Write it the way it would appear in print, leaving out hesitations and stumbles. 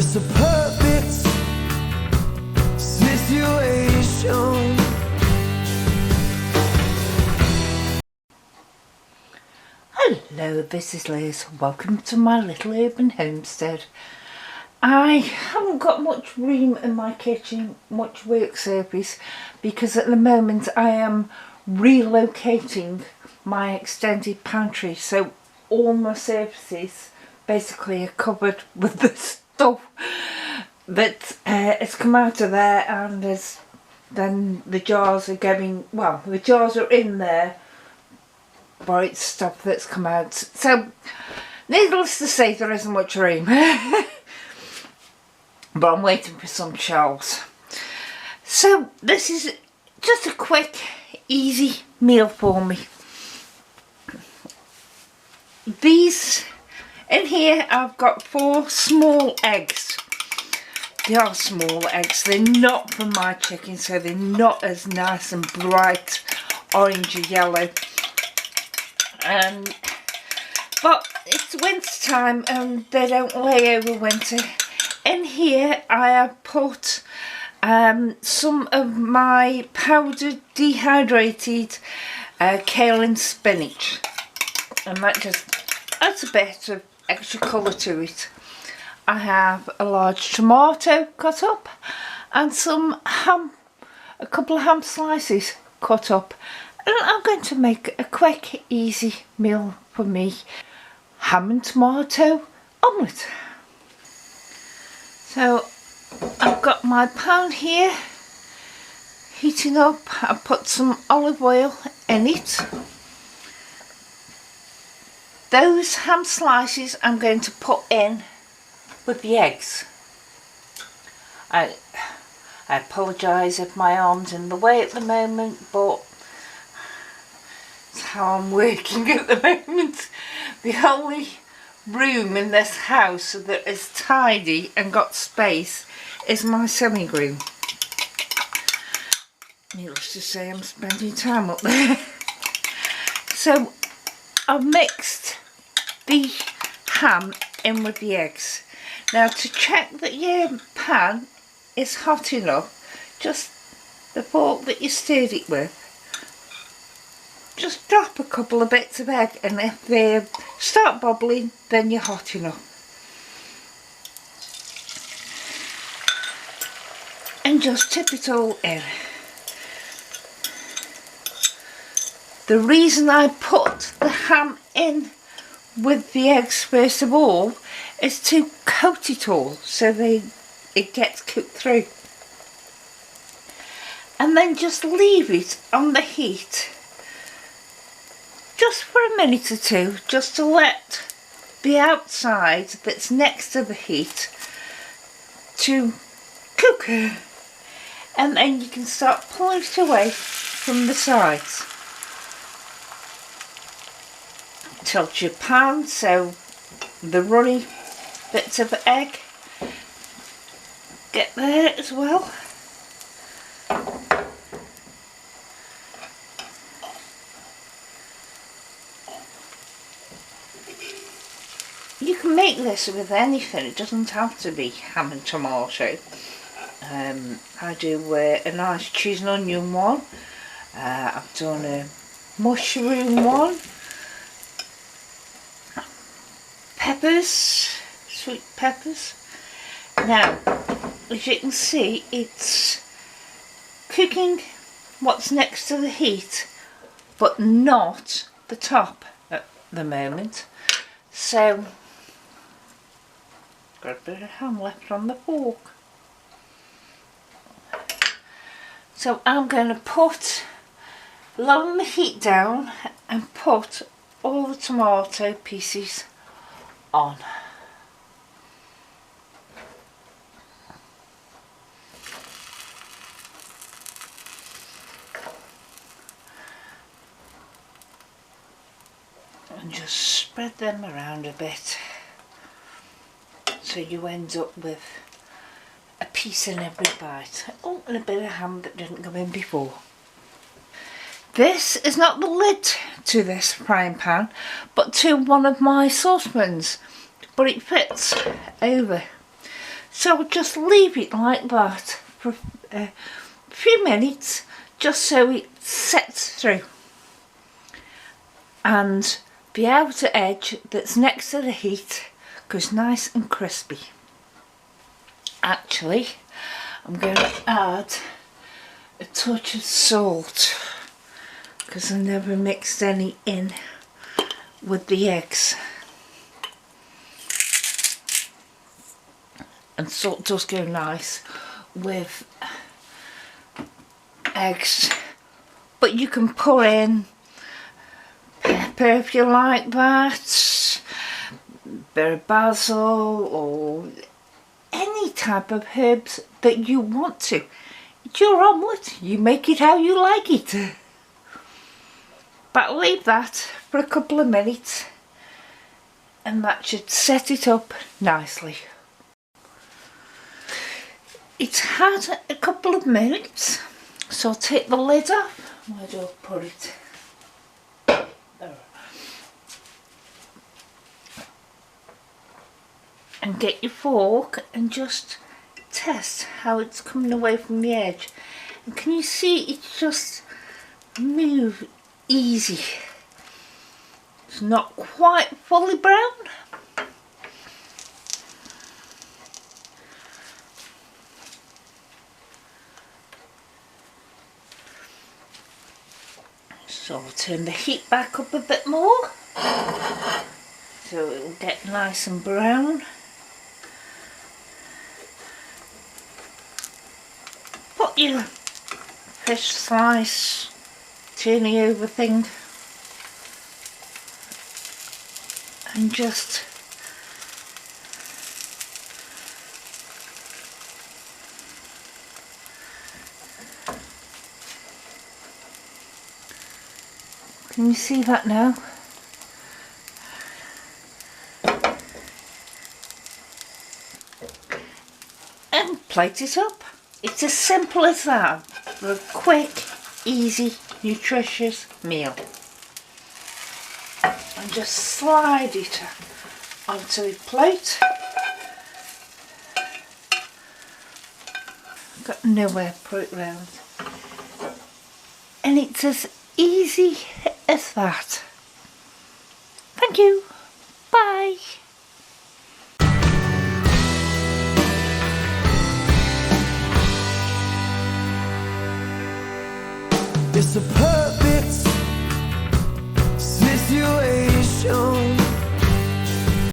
It's a perfect situation. Hello, this is Liz. Welcome to my little urban homestead. I haven't got much room in my kitchen, much work surface, because at the moment I am relocating my extended pantry, so all my surfaces basically are covered with the stuff that has come out of there, and then the jars are going, well, the jars are in there, but it's stuff that's come out. So needless to say, there isn't much room. But I'm waiting for some shelves. So this is just a quick, easy meal for me. These, in here I've got 4 small eggs. They are small eggs. They're not from my chicken, so they're not as nice and bright orange or yellow. But it's winter time and they don't lay over winter. In here I have put some of my powdered dehydrated kale and spinach, and that just adds a bit of extra colour to it. I have a large tomato cut up and some ham, a couple of ham slices cut up, and I'm going to make a quick easy meal for me. Ham and tomato omelette. So I've got my pan here heating up. I put some olive oil in it. Those ham slices I'm going to put in with the eggs. I apologise if my arm's in the way at the moment, but it's how I'm working at the moment. The only room in this house that is tidy and got space is my sewing room. Needless to say, I'm spending time up there. So I've mixed the ham in with the eggs. Now, to check that your pan is hot enough, just the fork that you stirred it with, just drop a couple of bits of egg, and if they start bubbling, then you're hot enough. And just tip it all in. The reason I put the ham in with the eggs first of all is to coat it all so it gets cooked through. And then just leave it on the heat just for a minute or two, just to let the outside that's next to the heat to cook, and then you can start pulling it away from the sides. Tilt your pan so the runny bits of egg get there as well. You can make this with anything, it doesn't have to be ham and tomato. I do a nice cheese and onion one. I've done a mushroom one. Peppers, sweet peppers. Now, as you can see, it's cooking what's next to the heat, but not the top at the moment. So, got a bit of ham left on the fork. So I'm going to lower the heat down and put all the tomato pieces on. And just spread them around a bit so you end up with a piece in every bite. Oh, and a bit of ham that didn't go in before. This is not the lid to this frying pan, but to one of my saucepans, but it fits over. So just leave it like that for a few minutes just so it sets through. And the outer edge that's next to the heat goes nice and crispy. Actually, I'm going to add a touch of salt because I never mixed any in with the eggs. And salt does go nice with eggs, but you can put in pepper if you like that, a bit of basil or any type of herbs that you want to. It's your omelette, you make it how you like it. But leave that for a couple of minutes and that should set it up nicely. It's had a couple of minutes, so I'll take the lid off. Where do I put it? There. And get your fork and just test how it's coming away from the edge. And can you see it's just move easy? It's not quite fully brown. So I'll turn the heat back up a bit more so it will get nice and brown. Put your fish slice turning over thing and just can you see that now? And plate it up. It's as simple as that for a quick, easy, nutritious meal. And just slide it onto a plate. Got nowhere to put it round. And it's as easy as that. Thank you. Bye. It's a perfect situation.